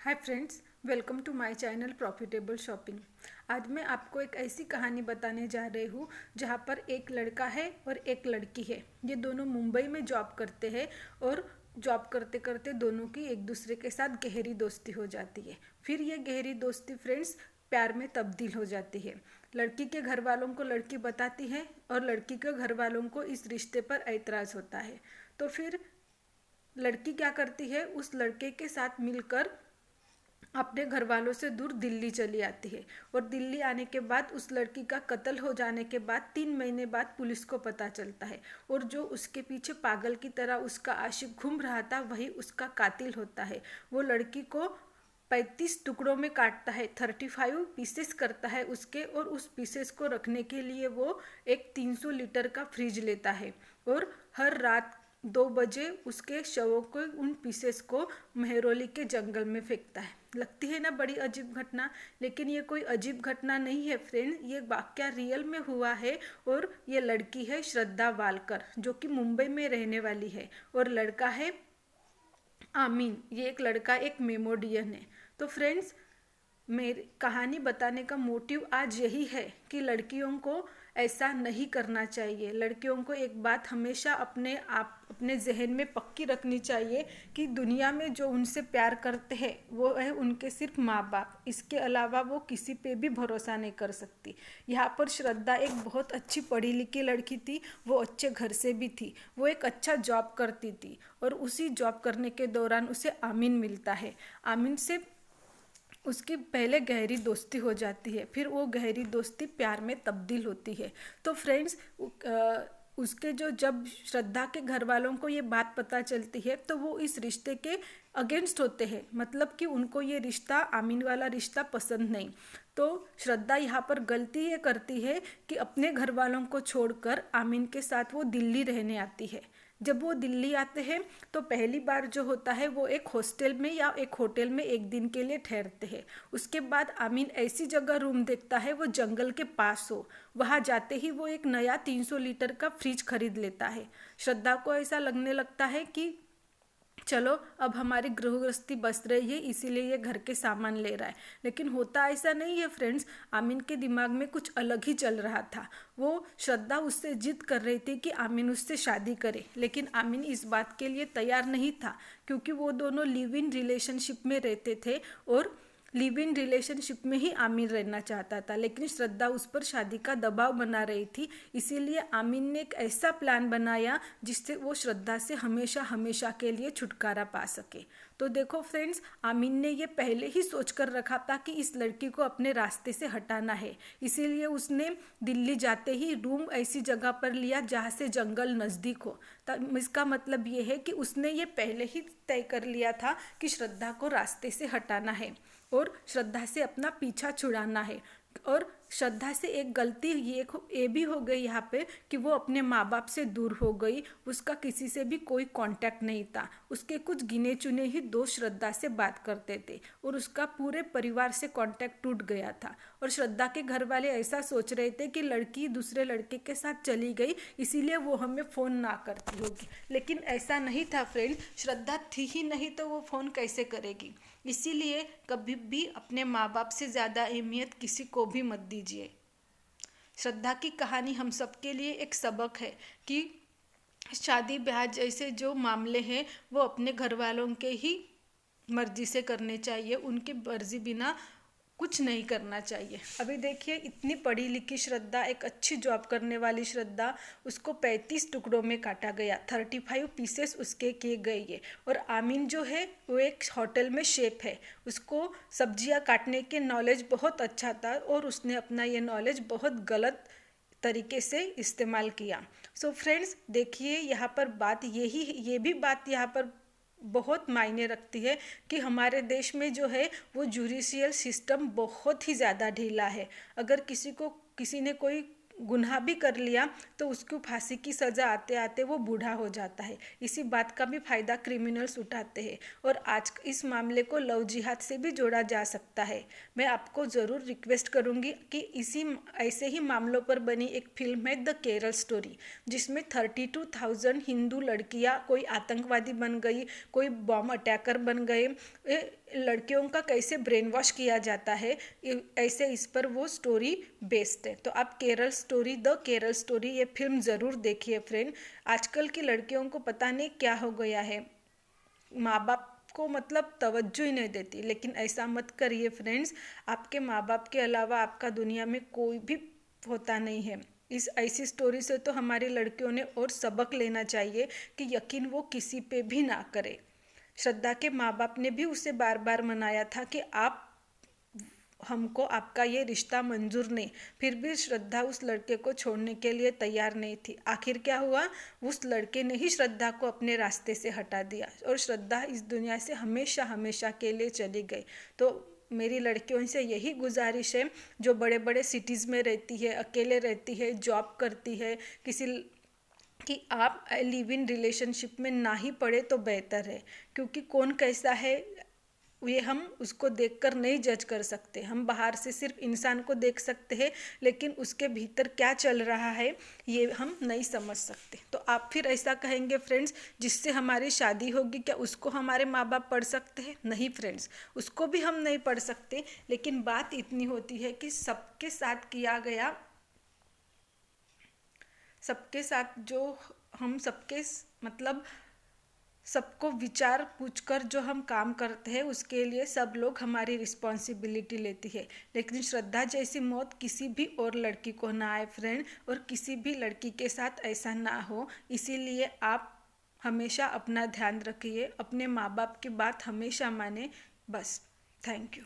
Hi friends, welcome to my channel profitable shopping. आज मैं आपको एक ऐसी कहानी बताने जा रही हूँ जहाँ पर एक लड़का है और एक लड़की है। ये दोनों मुंबई में जॉब करते हैं और जॉब करते करते दोनों की एक दूसरे के साथ गहरी दोस्ती हो जाती है। फिर ये गहरी दोस्ती फ्रेंड्स प्यार में तब्दील हो जाती है। लड़की के घर वालों को लड़की बताती है और लड़की के घर वालों को इस रिश्ते पर ऐतराज़ होता है। तो फिर लड़की क्या करती है, उस लड़के के साथ मिलकर अपने घर वालों से दूर दिल्ली चली आती है। और दिल्ली आने के बाद उस लड़की का कत्ल हो जाने के बाद 3 महीने बाद पुलिस को पता चलता है और जो उसके पीछे पागल की तरह उसका आशिक घूम रहा था वही उसका कातिल होता है। वो लड़की को 35 टुकड़ों में काटता है, 35 पीसेस करता है उसके, और उस पीसेस को रखने के लिए वो एक 300 लीटर का फ्रिज लेता है और हर रात 2 बजे उसके शवों को, उन पीसेस को मेहरौली के जंगल में फेंकता है। लगती है ना बड़ी अजीब घटना, लेकिन ये कोई अजीब घटना नहीं है फ्रेंड, ये वाकया रियल में हुआ है। और ये लड़की है श्रद्धा वालकर जो कि मुंबई में रहने वाली है, और लड़का है आमीन। ये एक लड़का एक मेमोडियन है। तो फ्रेंड्स, मेरी कहानी बताने का मोटिव आज यही है कि लड़कियों को ऐसा नहीं करना चाहिए। लड़कियों को एक बात हमेशा अपने जहन में पक्की रखनी चाहिए कि दुनिया में जो उनसे प्यार करते हैं वो है उनके सिर्फ माँ बाप। इसके अलावा वो किसी पे भी भरोसा नहीं कर सकती। यहाँ पर श्रद्धा एक बहुत अच्छी पढ़ी लिखी लड़की थी, वो अच्छे घर से भी थी, वो एक अच्छा जॉब करती थी और उसी जॉब करने के दौरान उसे आमीन मिलता है। आमीन से उसकी पहले गहरी दोस्ती हो जाती है, फिर वो गहरी दोस्ती प्यार में तब्दील होती है। तो फ्रेंड्स, उसके जो जब श्रद्धा के घर वालों को ये बात पता चलती है तो वो इस रिश्ते के अगेंस्ट होते हैं, मतलब कि उनको ये रिश्ता, आमीन वाला रिश्ता पसंद नहीं। तो श्रद्धा यहाँ पर गलती ये करती है कि अपने घर वालों को छोड़कर आमीन के साथ वो दिल्ली रहने आती है। जब वो दिल्ली आते हैं तो पहली बार जो होता है वो एक हॉस्टल में या एक होटल में एक दिन के लिए ठहरते हैं। उसके बाद आमीन ऐसी जगह रूम देखता है वो जंगल के पास हो। वहाँ जाते ही वो एक नया 300 लीटर का फ्रिज खरीद लेता है। श्रद्धा को ऐसा लगने लगता है कि चलो अब हमारी गृहस्थी बस रही है, इसीलिए ये घर के सामान ले रहा है। लेकिन होता ऐसा नहीं है फ्रेंड्स, आमीन के दिमाग में कुछ अलग ही चल रहा था। वो श्रद्धा उससे जिद कर रही थी कि आमीन उससे शादी करे, लेकिन आमीन इस बात के लिए तैयार नहीं था क्योंकि वो दोनों लिव इन रिलेशनशिप में रहते थे और लिव इन रिलेशनशिप में ही आमीन रहना चाहता था। लेकिन श्रद्धा उस पर शादी का दबाव बना रही थी, इसीलिए आमीन ने एक ऐसा प्लान बनाया जिससे वो श्रद्धा से हमेशा हमेशा के लिए छुटकारा पा सके। तो देखो फ्रेंड्स, आमीन ने ये पहले ही सोच कर रखा था कि इस लड़की को अपने रास्ते से हटाना है, इसीलिए उसने दिल्ली जाते ही रूम ऐसी जगह पर लिया जहाँ से जंगल नज़दीक हो। इसका मतलब ये है कि उसने ये पहले ही तय कर लिया था कि श्रद्धा को रास्ते से हटाना है और श्रद्धा से अपना पीछा छुड़ाना है। और श्रद्धा से एक गलती ये भी हो गई यहाँ पे कि वो अपने माँ बाप से दूर हो गई। उसका किसी से भी कोई कांटेक्ट नहीं था। उसके कुछ गिने चुने ही दोस्त श्रद्धा से बात करते थे और उसका पूरे परिवार से कांटेक्ट टूट गया था। और श्रद्धा के घर वाले ऐसा सोच रहे थे कि लड़की दूसरे लड़के के साथ चली गई, इसीलिए वो हमें फ़ोन ना करती होगी। लेकिन ऐसा नहीं था फ्रेंड, श्रद्धा थी ही नहीं तो वो फ़ोन कैसे करेगी। इसीलिए कभी भी अपने माँ बाप से ज़्यादा अहमियत किसी को भी मत दीजिए। श्रद्धा की कहानी हम सबके लिए एक सबक है कि शादी ब्याह जैसे जो मामले हैं वो अपने घर वालों के ही मर्जी से करने चाहिए, उनकी मर्जी बिना कुछ नहीं करना चाहिए। अभी देखिए, इतनी पढ़ी लिखी श्रद्धा, एक अच्छी जॉब करने वाली श्रद्धा, उसको 35 टुकड़ों में काटा गया, 35 पीसेस उसके किए गए ये। और आमीन जो है वो एक होटल में शेफ है, उसको सब्जियां काटने के नॉलेज बहुत अच्छा था और उसने अपना ये नॉलेज बहुत गलत तरीके से इस्तेमाल किया। सो फ्रेंड्स, देखिए यहाँ पर बात ये भी बात यहाँ पर बहुत मायने रखती है कि हमारे देश में जो है वो जुडिशियल सिस्टम बहुत ही ज़्यादा ढीला है। अगर किसी ने कोई गुनाह भी कर लिया तो उसको फांसी की सज़ा आते आते वो बूढ़ा हो जाता है। इसी बात का भी फ़ायदा क्रिमिनल्स उठाते हैं और आज इस मामले को लव जिहाद से भी जोड़ा जा सकता है। मैं आपको ज़रूर रिक्वेस्ट करूंगी कि इसी ऐसे ही मामलों पर बनी एक फिल्म है द केरल स्टोरी, जिसमें 32,000 हिंदू लड़कियां कोई आतंकवादी बन गई, कोई बॉम्ब अटैकर बन गए, लड़कियों का कैसे ब्रेन वॉश किया जाता है, ऐसे इस पर वो स्टोरी बेस्ड है। तो आप द केरल स्टोरी ये फिल्म ज़रूर देखिए फ्रेंड। आजकल की लड़कियों को पता नहीं क्या हो गया है, माँ बाप को मतलब तवज्जो ही नहीं देती, लेकिन ऐसा मत करिए फ्रेंड्स। आपके माँ बाप के अलावा आपका दुनिया में कोई भी होता नहीं है। इस ऐसी स्टोरी से तो हमारी लड़कियों ने और सबक लेना चाहिए कि यकीन वो किसी पे भी ना करे। श्रद्धा के माँ बाप ने भी उसे बार बार मनाया था कि आप हमको आपका ये रिश्ता मंजूर नहीं, फिर भी श्रद्धा उस लड़के को छोड़ने के लिए तैयार नहीं थी। आखिर क्या हुआ, उस लड़के ने ही श्रद्धा को अपने रास्ते से हटा दिया और श्रद्धा इस दुनिया से हमेशा हमेशा के लिए चली गई। तो मेरी लड़कियों से यही गुजारिश है, जो बड़े बड़े सिटीज़ में रहती है, अकेले रहती है, जॉब करती है, कि आप लिव इन रिलेशनशिप में ना ही पड़े तो बेहतर है। क्योंकि कौन कैसा है ये हम उसको देखकर नहीं जज कर सकते। हम बाहर से सिर्फ इंसान को देख सकते हैं, लेकिन उसके भीतर क्या चल रहा है ये हम नहीं समझ सकते। तो आप फिर ऐसा कहेंगे फ्रेंड्स, जिससे हमारी शादी होगी क्या उसको हमारे माँ बाप पढ़ सकते हैं? नहीं फ्रेंड्स, उसको भी हम नहीं पढ़ सकते। लेकिन बात इतनी होती है कि सबके साथ किया गया, सबके साथ जो हम सबके मतलब सबको विचार पूछकर जो हम काम करते हैं उसके लिए सब लोग हमारी रिस्पॉन्सिबिलिटी लेती है। लेकिन श्रद्धा जैसी मौत किसी भी और लड़की को ना आए फ्रेंड, और किसी भी लड़की के साथ ऐसा ना हो। इसीलिए आप हमेशा अपना ध्यान रखिए, अपने माँ बाप की बात हमेशा माने। बस, थैंक यू।